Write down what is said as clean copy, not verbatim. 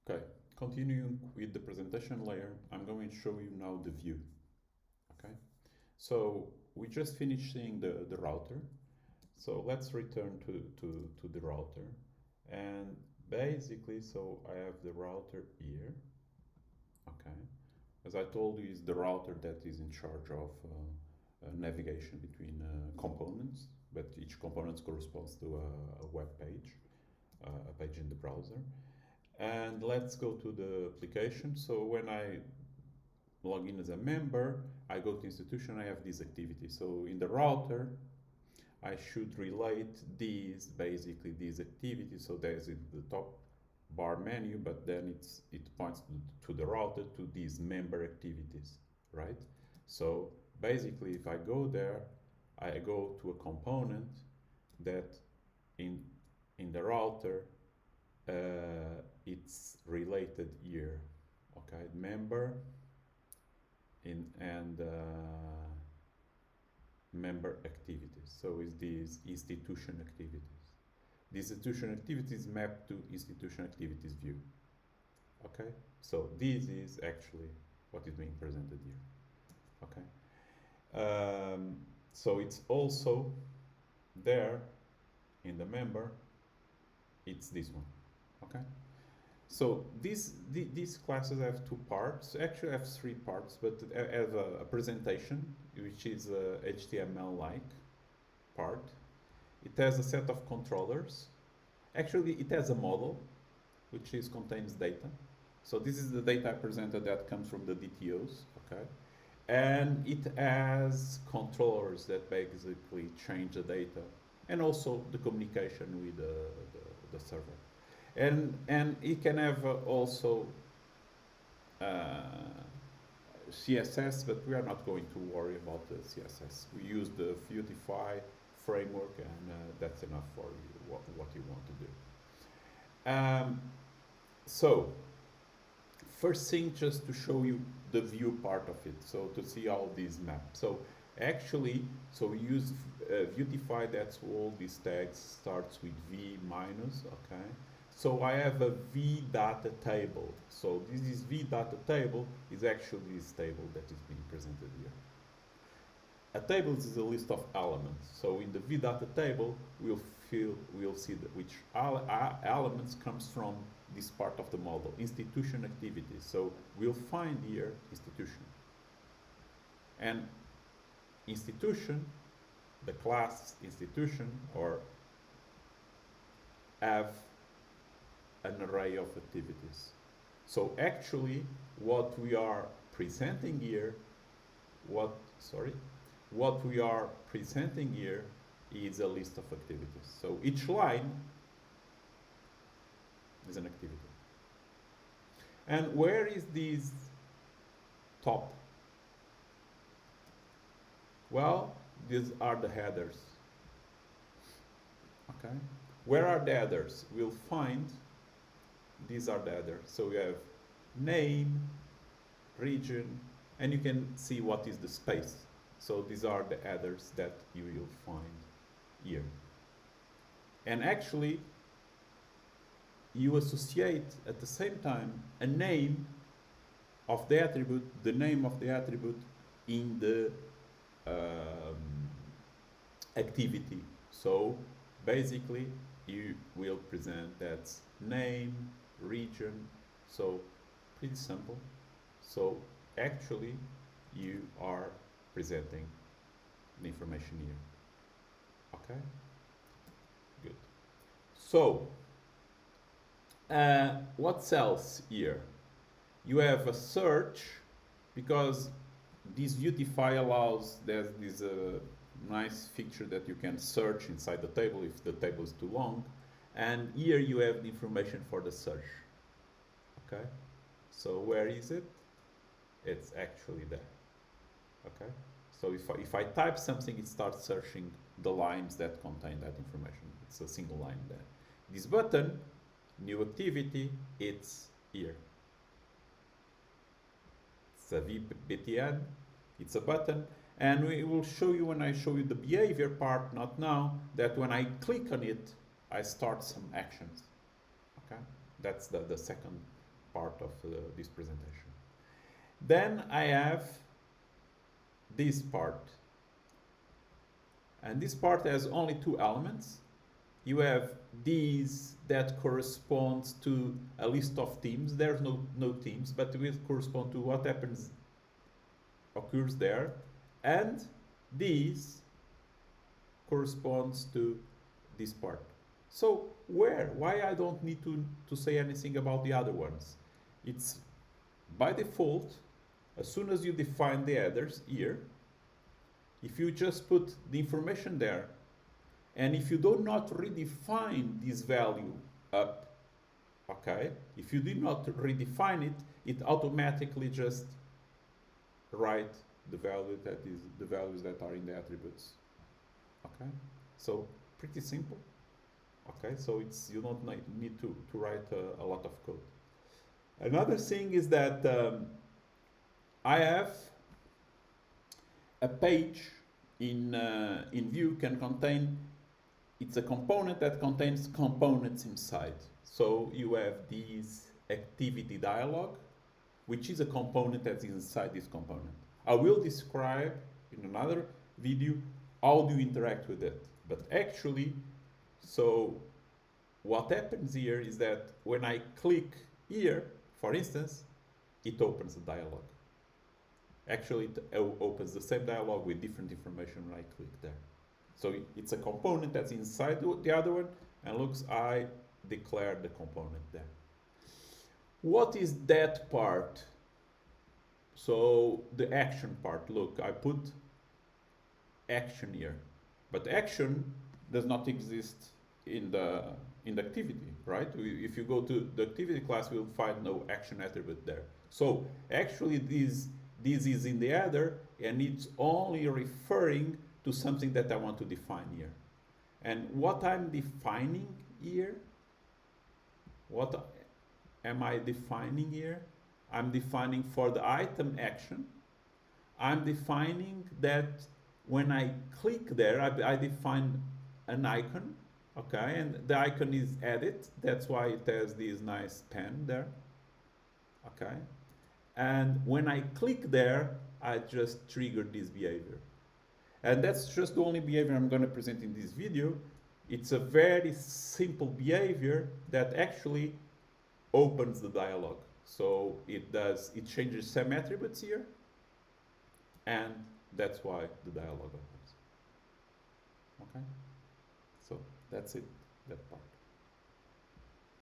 Okay, continuing with the presentation layer, I'm going to show you now the view. Okay, so we just finished seeing the router. So let's return to the router. And basically, so I have the router here. Okay, as I told you, is the router that is in charge of navigation between components, but each component corresponds to a web page, a page in the browser. And let's go to the application. So when I log in as a member, I go to institution, I have these activities. So in the router, I should relate these, basically these activities. So there's in the top bar menu, but then it points to the router to these member activities, right? So basically, if I go there, I go to a component that in the router it's related here. Okay, member and member activities. So is these institution activities. The institution activities map to institution activities view. Okay, so this is actually what is being presented here. Okay, so it's also there in the member. It's this one. Okay, so these classes have two parts. Actually, I have three parts, but I have a presentation, which is a HTML-like part. It has a set of controllers. Actually, it has a model, which contains data. So this is the data I presented that comes from the DTOs, okay? And it has controllers that basically change the data, and also the communication with the server. And it can have also CSS, but we are not going to worry about the CSS. We use the Beautify framework, and that's enough for you, what you want to do. So, first thing, just to show you the view part of it, so to see all these maps. So actually, so we use Beautify, that's all these tags starts with V minus, okay? So I have a V data table. So this is V data table is actually this table that is being presented here. A table is a list of elements. So in the V data table, we'll see which elements comes from this part of the model, institution activities. So we'll find here institution. And institution, the class institution, or have an array of activities. So actually, what we are presenting here, what we are presenting here is a list of activities. So each line is an activity. And where is this top? Well, these are the headers. Okay. Where are the headers? We'll find these are the headers. So we have name, region, and you can see what is the space. So these are the headers that you will find here. And actually, you associate at the same time a name of the attribute, the name of the attribute in the activity. So basically, you will present that name, region, so pretty simple. So actually, you are presenting the information here. Okay, good. So what else here? You have a search, because this Beautify allows, there's this nice feature that you can search inside the table if the table is too long, and here you have the information for the search. Okay, so where is it? It's actually there. Okay, so if I type something, it starts searching the lines that contain that information. It's a single line there. This button, new activity, it's here. It's a VBTN, it's a button, and we will show you when I show you the behavior part, not now, that when I click on it, I start some actions. Okay, that's the second part of this presentation. Then I have this part. And this part has only two elements. You have these that corresponds to a list of teams. There's no teams, but it will correspond to what occurs there. And these corresponds to this part. So why I don't need to say anything about the other ones? It's by default, as soon as you define the headers here, if you just put the information there, and if you do not redefine this value up, okay, if you did not redefine it, it automatically just write the values that are in the attributes. Okay, so pretty simple. Okay, so you don't need to write a lot of code. Another thing is that I have a page in Vue can contain, it's a component that contains components inside. So you have this activity dialog, which is a component that's inside this component. I will describe in another video how do you interact with it. But actually, so what happens here is that when I click here, for instance, it opens the dialog. Actually, it opens the same dialog with different information when I click there. So it's a component that's inside the other one, and looks, I declared the component there. What is that part? So the action part, look, I put action here, but action does not exist in the activity, right? If you go to the activity class, we'll find no action attribute there. So actually this is in the header, and it's only referring to something that I want to define here. And what I'm defining here, what am I defining here? I'm defining for the item action, I'm defining that when I click there, I define an icon, okay, and the icon is edit, that's why it has this nice pen there, okay. And when I click there, I just triggered this behavior. And that's just the only behavior I'm going to present in this video. It's a very simple behavior that actually opens the dialog. So it changes some attributes here, and that's why the dialog opens. Okay? So that's it, that part.